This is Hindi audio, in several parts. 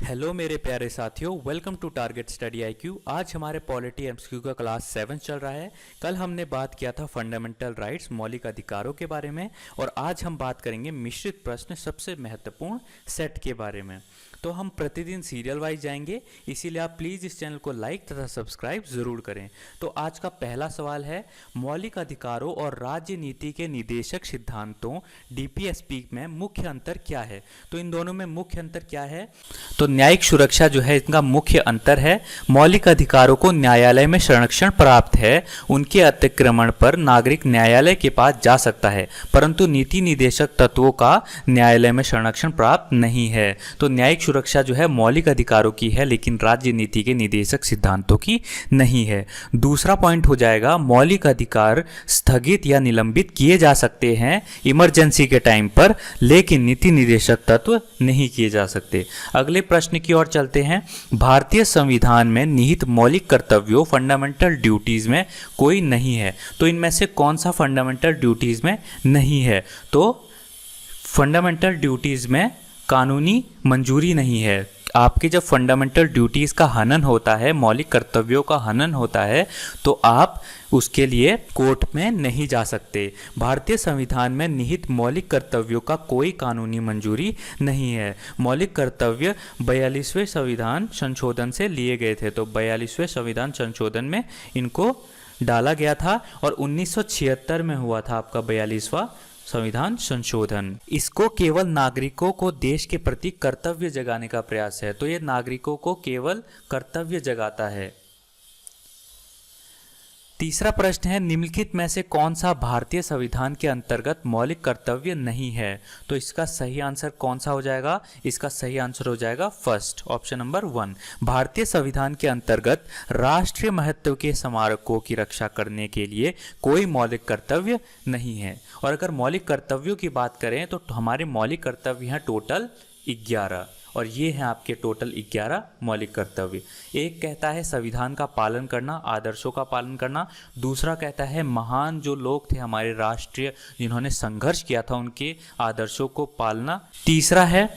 हेलो मेरे प्यारे साथियों, welcome to target study IQ. आज हमारे पॉलिटी एमसीक्यू का क्लास 7 चल रहा है। कल हमने बात किया था फंडामेंटल राइट्स, मौलिक अधिकारों के बारे में, और आज हम बात करेंगे मिश्रित प्रश्न, सबसे महत्वपूर्ण सेट के बारे में। तो हम प्रतिदिन सीरियल वाइज जाएंगे, इसीलिए आप प्लीज़ इस चैनल को लाइक तथा सब्सक्राइब ज़रूर करें। तो आज का पहला सवाल है, मौलिक अधिकारों और राज्य नीति के निदेशक सिद्धांतों डीपीएसपी में मुख्य अंतर क्या है। तो इन दोनों में मुख्य अंतर क्या है? तो न्यायिक सुरक्षा जो है, इनका मुख्य अंतर है, मौलिक अधिकारों को न्यायालय में संरक्षण प्राप्त है, उनके अतिक्रमण पर नागरिक न्यायालय के पास जा सकता है, परंतु नीति निदेशक तत्वों का न्यायालय में संरक्षण प्राप्त नहीं है। तो न्यायिक सुरक्षा जो है मौलिक अधिकारों की है, लेकिन राज्य नीति के निदेशक सिद्धांतों की नहीं है। दूसरा पॉइंट हो जाएगा, मौलिक अधिकार स्थगित या निलंबित किए जा सकते हैं इमरजेंसी के टाइम पर, लेकिन नीति निदेशक तत्व नहीं किए जा सकते। अगले प्रश्न की ओर चलते हैं। भारतीय संविधान में निहित मौलिक कर्तव्यों फंडामेंटल ड्यूटीज में कोई नहीं है। तो इनमें से कौन सा फंडामेंटल ड्यूटीज में नहीं है? तो फंडामेंटल ड्यूटीज में कानूनी मंजूरी नहीं है। आपके जब फंडामेंटल ड्यूटीज़ का हनन होता है, मौलिक कर्तव्यों का हनन होता है, तो आप उसके लिए कोर्ट में नहीं जा सकते। भारतीय संविधान में निहित मौलिक कर्तव्यों का कोई कानूनी मंजूरी नहीं है। मौलिक कर्तव्य 42वें संविधान संशोधन से लिए गए थे। तो 42वें संविधान संशोधन में इनको डाला गया था, और 1976 में हुआ था आपका 42वां संविधान संशोधन। इसको केवल नागरिकों को देश के प्रति कर्तव्य जगाने का प्रयास है। तो ये नागरिकों को केवल कर्तव्य जगाता है। तीसरा प्रश्न है, निम्नलिखित में से कौन सा भारतीय संविधान के अंतर्गत मौलिक कर्तव्य नहीं है? तो इसका सही आंसर कौन सा हो जाएगा? इसका सही आंसर हो जाएगा फर्स्ट, ऑप्शन नंबर 1। भारतीय संविधान के अंतर्गत राष्ट्रीय महत्व के स्मारकों की रक्षा करने के लिए कोई मौलिक कर्तव्य नहीं है। और अगर मौलिक कर्तव्यों की बात करें तो हमारे मौलिक कर्तव्य हैं टोटल 11, और ये हैं आपके टोटल 11 मौलिक कर्तव्य। एक कहता है संविधान का पालन करना, आदर्शों का पालन करना। दूसरा कहता है महान जो लोग थे हमारे राष्ट्रीय, जिन्होंने संघर्ष किया था, उनके आदर्शों को पालना। तीसरा है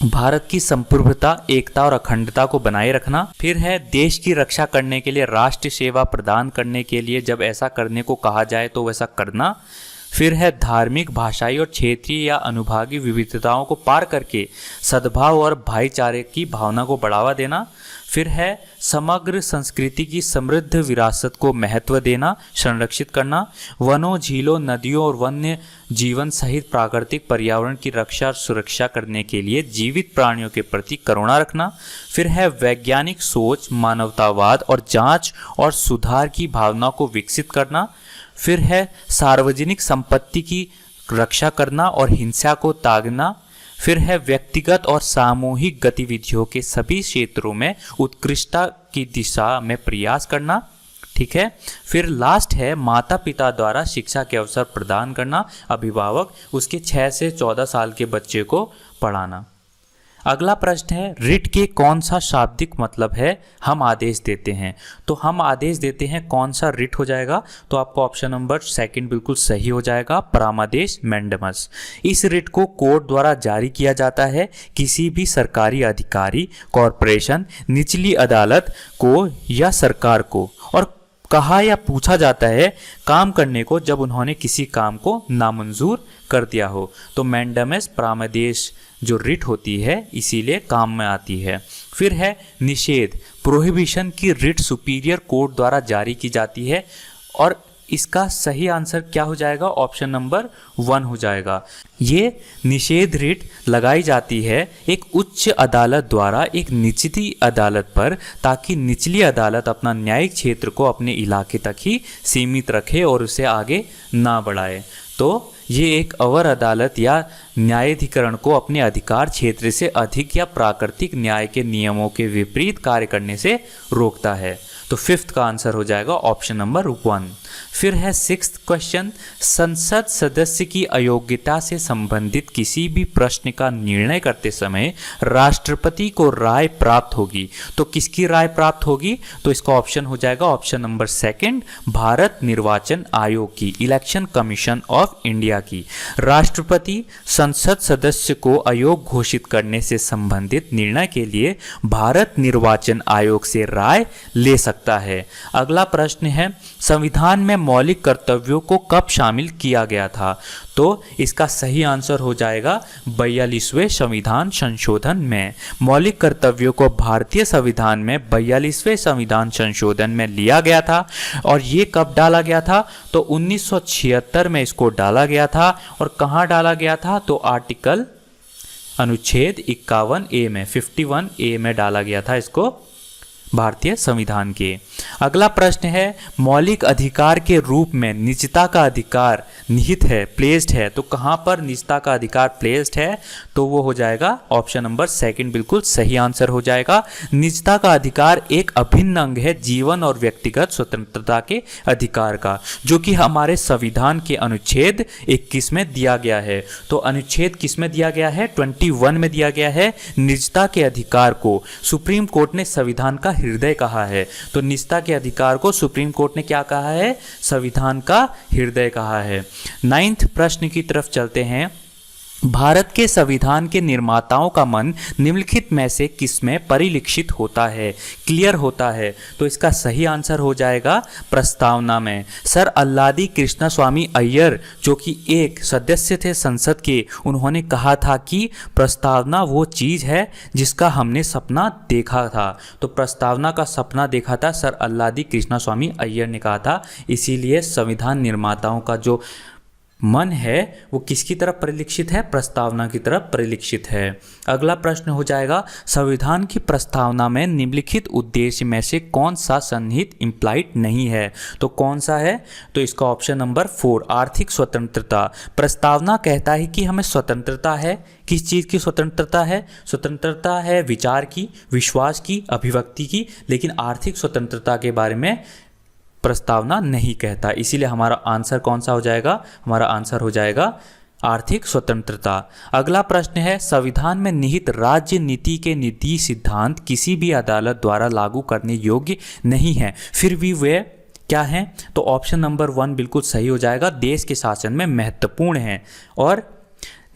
भारत की संप्रभुता, एकता और अखंडता को बनाए रखना। फिर है देश की रक्षा करने के लिए राष्ट्र सेवा प्रदान करने के लिए जब ऐसा करने को कहा जाए तो वैसा करना। फिर है धार्मिक, भाषाई और क्षेत्रीय या अनुभागीय विविधताओं को पार करके सद्भाव और भाईचारे की भावना को बढ़ावा देना। फिर है समग्र संस्कृति की समृद्ध विरासत को महत्व देना, संरक्षित करना। वनों, झीलों, नदियों और वन्य जीवन सहित प्राकृतिक पर्यावरण की रक्षा और सुरक्षा करने के लिए जीवित प्राणियों के प्रति करुणा रखना। फिर है वैज्ञानिक सोच, मानवतावाद और जांच और सुधार की भावना को विकसित करना। फिर है सार्वजनिक संपत्ति की रक्षा करना और हिंसा को त्यागना। फिर है व्यक्तिगत और सामूहिक गतिविधियों के सभी क्षेत्रों में उत्कृष्टता की दिशा में प्रयास करना। ठीक है। फिर लास्ट है माता पिता द्वारा शिक्षा के अवसर प्रदान करना, अभिभावक उसके 6 से 14 साल के बच्चे को पढ़ाना। अगला प्रश्न है, रिट के कौन सा शाब्दिक मतलब है हम आदेश देते हैं? तो हम आदेश देते हैं, कौन सा रिट हो जाएगा? तो आपको ऑप्शन नंबर 2 बिल्कुल सही हो जाएगा, परामादेश मैंडेमस। इस रिट को कोर्ट द्वारा जारी किया जाता है किसी भी सरकारी अधिकारी, कॉरपोरेशन, निचली अदालत को या सरकार को, और कहा या पूछा जाता है काम करने को जब उन्होंने किसी काम को नामंजूर कर दिया हो। तो मैंडेमस परामर्श जो रिट होती है इसीलिए काम में आती है। फिर है निषेध, प्रोहिबिशन की रिट सुपीरियर कोर्ट द्वारा जारी की जाती है, और इसका सही आंसर क्या हो जाएगा? ऑप्शन नंबर 1 हो जाएगा। ये निषेध रिट लगाई जाती है एक उच्च अदालत द्वारा एक निचली अदालत पर, ताकि निचली अदालत अपना न्यायिक क्षेत्र को अपने इलाके तक ही सीमित रखे और उसे आगे ना बढ़ाए। तो ये एक अवर अदालत या न्यायाधिकरण को अपने अधिकार क्षेत्र से अधिक या प्राकृतिक न्याय के नियमों के विपरीत कार्य करने से रोकता है। तो 5th का आंसर हो जाएगा ऑप्शन नंबर 1। फिर है 6th क्वेश्चन, संसद सदस्य की अयोग्यता से संबंधित किसी भी प्रश्न का निर्णय करते समय राष्ट्रपति को राय प्राप्त होगी। तो किसकी राय प्राप्त होगी? तो इसका ऑप्शन हो जाएगा ऑप्शन नंबर 2, भारत निर्वाचन आयोग की, इलेक्शन कमीशन ऑफ इंडिया की। राष्ट्रपति संसद सदस्य को अयोग्य घोषित करने से संबंधित निर्णय के लिए भारत निर्वाचन आयोग से राय ले सकता है। अगला प्रश्न है, संविधान में मौलिक कर्तव्यों को कब शामिल किया गया था? तो इसका सही आंसर हो जाएगा 42वें संविधान संशोधन में। मौलिक कर्तव्यों को भारतीय संविधान में 42वें संविधान संशोधन में लिया गया था। और ये कब डाला गया था? तो 1976 में इसको डाला गया था। और कहाँ डाला गया था? तो आर्टिकल अनुच्छेद 51A में, 51A में डाला गया था इसको भारतीय संविधान के। अगला प्रश्न है, मौलिक अधिकार के रूप में निजता का अधिकार निहित है, प्लेस्ड है। तो कहाँ पर निजता का अधिकार प्लेस्ड है? तो वो हो जाएगा ऑप्शन नंबर 2, बिल्कुल सही आंसर हो जाएगा। निजता का अधिकार एक अभिन्न अंग है जीवन और व्यक्तिगत स्वतंत्रता के अधिकार का, जो कि हमारे संविधान के अनुच्छेद 21 में दिया गया है। तो अनुच्छेद किस में दिया गया है? 21 में दिया गया है। निजता के अधिकार को सुप्रीम कोर्ट ने संविधान का हृदय कहा है। तो निजता के अधिकार को सुप्रीम कोर्ट ने क्या कहा है? संविधान का हृदय कहा है। 9th प्रश्न की तरफ चलते हैं। भारत के संविधान के निर्माताओं का मन निम्नलिखित में से किसमें परिलक्षित होता है, क्लियर होता है? तो इसका सही आंसर हो जाएगा प्रस्तावना में। सर अल्लादी कृष्णा स्वामी अय्यर, जो कि एक सदस्य थे संसद के, उन्होंने कहा था कि प्रस्तावना वो चीज़ है जिसका हमने सपना देखा था। तो प्रस्तावना का सपना देखा था सर अल्लादी कृष्णा स्वामी अय्यर ने कहा था। इसीलिए संविधान निर्माताओं का जो मन है वो किसकी तरफ परिलक्षित है? प्रस्तावना की तरफ परिलक्षित है। अगला प्रश्न हो जाएगा, संविधान की प्रस्तावना में निम्नलिखित उद्देश्य में से कौन सा सन्निहित इम्प्लाइड नहीं है? तो कौन सा है? तो इसका ऑप्शन नंबर 4, आर्थिक स्वतंत्रता। प्रस्तावना कहता है कि हमें स्वतंत्रता है। किस चीज़ की स्वतंत्रता है? स्वतंत्रता है विचार की, विश्वास की, अभिव्यक्ति की, लेकिन आर्थिक स्वतंत्रता के बारे में प्रस्तावना नहीं कहता। इसीलिए हमारा आंसर कौन सा हो जाएगा? हमारा आंसर हो जाएगा आर्थिक स्वतंत्रता। अगला प्रश्न है, संविधान में निहित राज्य नीति के नीति सिद्धांत किसी भी अदालत द्वारा लागू करने योग्य नहीं है, फिर भी वे क्या हैं? तो ऑप्शन नंबर 1 बिल्कुल सही हो जाएगा, देश के शासन में महत्वपूर्ण है। और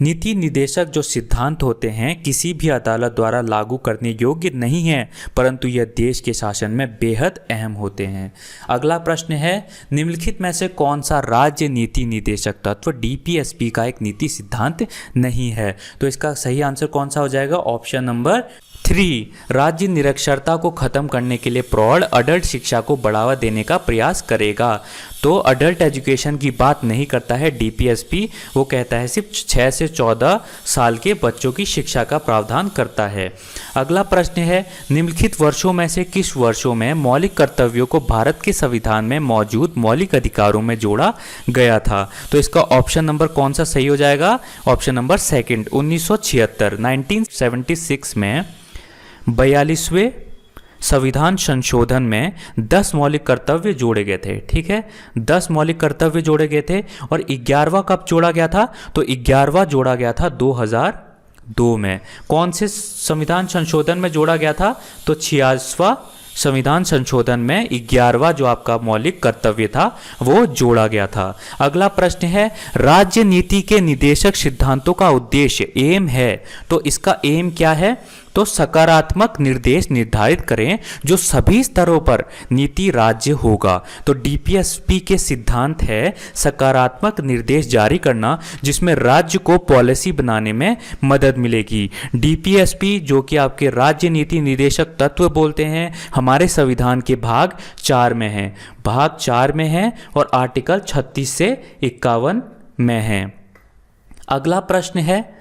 नीति निर्देशक जो सिद्धांत होते हैं किसी भी अदालत द्वारा लागू करने योग्य नहीं हैं, परंतु यह देश के शासन में बेहद अहम होते हैं। अगला प्रश्न है, निम्नलिखित में से कौन सा राज्य नीति निर्देशक तत्व DPSP का एक नीति सिद्धांत नहीं है? तो इसका सही आंसर कौन सा हो जाएगा? ऑप्शन नंबर 3, राज्य निरक्षरता को खत्म करने के लिए प्रौढ़ अडल्ट शिक्षा को बढ़ावा देने का प्रयास करेगा। तो अडल्ट एजुकेशन की बात नहीं करता है DPSP, वो कहता है सिर्फ 6 से 14 साल के बच्चों की शिक्षा का प्रावधान करता है। अगला प्रश्न है, निम्नलिखित वर्षों में से किस वर्षों में मौलिक कर्तव्यों को भारत के संविधान में मौजूद मौलिक अधिकारों में जोड़ा गया था? तो इसका ऑप्शन नंबर कौन सा सही हो जाएगा? ऑप्शन नंबर 2, 1976, 1976 में 42वें संविधान संशोधन में 10 मौलिक कर्तव्य जोड़े गए थे। ठीक है, 10 मौलिक कर्तव्य जोड़े गए थे। और 11वां कब जोड़ा गया था? तो 11वां जोड़ा गया था 2002 में। कौन से संविधान संशोधन में जोड़ा गया था? तो 86वां संविधान संशोधन में 11वां जो आपका मौलिक कर्तव्य था वो जोड़ा गया था। अगला प्रश्न है, राज्य नीति के निदेशक सिद्धांतों का उद्देश्य एम है, तो इसका एम क्या है? तो सकारात्मक निर्देश निर्धारित करें जो सभी स्तरों पर नीति राज्य होगा। तो DPSP के सिद्धांत है सकारात्मक निर्देश जारी करना, जिसमें राज्य को पॉलिसी बनाने में मदद मिलेगी। DPSP जो कि आपके राज्य नीति निर्देशक तत्व बोलते हैं, हमारे संविधान के भाग 4 में है, भाग 4 में है और आर्टिकल 36 से 51 में है। अगला प्रश्न है,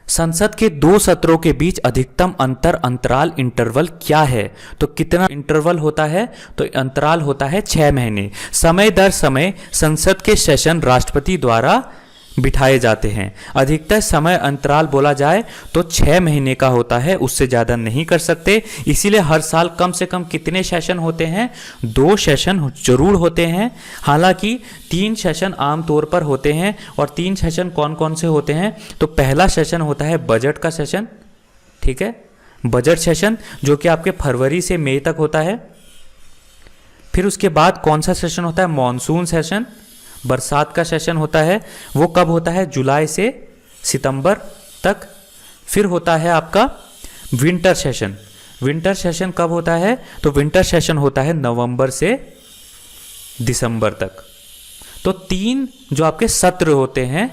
संसद के 2 सत्रों के बीच अधिकतम अंतराल इंटरवल क्या है? तो कितना इंटरवल होता है? तो अंतराल होता है 6 महीने। समय दर समय संसद के सेशन राष्ट्रपति द्वारा बिठाए जाते हैं। अधिकतर समय अंतराल बोला जाए तो 6 महीने का होता है, उससे ज़्यादा नहीं कर सकते। इसीलिए हर साल कम से कम कितने सेशन होते हैं? 2 सेशन जरूर होते हैं। हालांकि 3 सेशन आमतौर पर होते हैं। और 3 सेशन कौन कौन से होते हैं? तो पहला सेशन होता है बजट का सेशन, ठीक है, बजट सेशन जो कि आपके फरवरी से मई तक होता है। फिर उसके बाद कौन सा सेशन होता है? मॉनसून सेशन, बरसात का सेशन होता है। वो कब होता है? जुलाई से सितंबर तक। फिर होता है आपका विंटर सेशन। विंटर सेशन कब होता है? तो विंटर सेशन होता है नवंबर से दिसंबर तक। तो 3 जो आपके सत्र होते हैं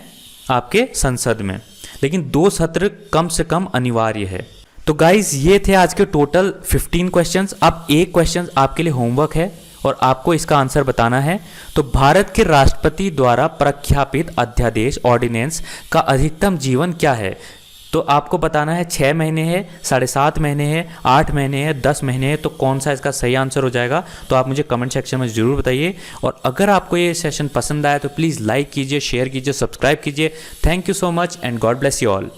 आपके संसद में, लेकिन 2 सत्र कम से कम अनिवार्य है। तो गाइज ये थे आज के टोटल 15 क्वेश्चंस। अब एक क्वेश्चन आपके लिए होमवर्क है और आपको इसका आंसर बताना है। तो भारत के राष्ट्रपति द्वारा प्रख्यापित अध्यादेश ऑर्डिनेंस का अधिकतम जीवन क्या है? तो आपको बताना है 6 महीने है, 7.5 महीने है, 8 महीने है, 10 महीने है। तो कौन सा इसका सही आंसर हो जाएगा? तो आप मुझे कमेंट सेक्शन में ज़रूर बताइए। और अगर आपको ये सेशन पसंद आया तो प्लीज़ लाइक कीजिए, शेयर कीजिए, सब्सक्राइब कीजिए। Thank you so much and God bless you all.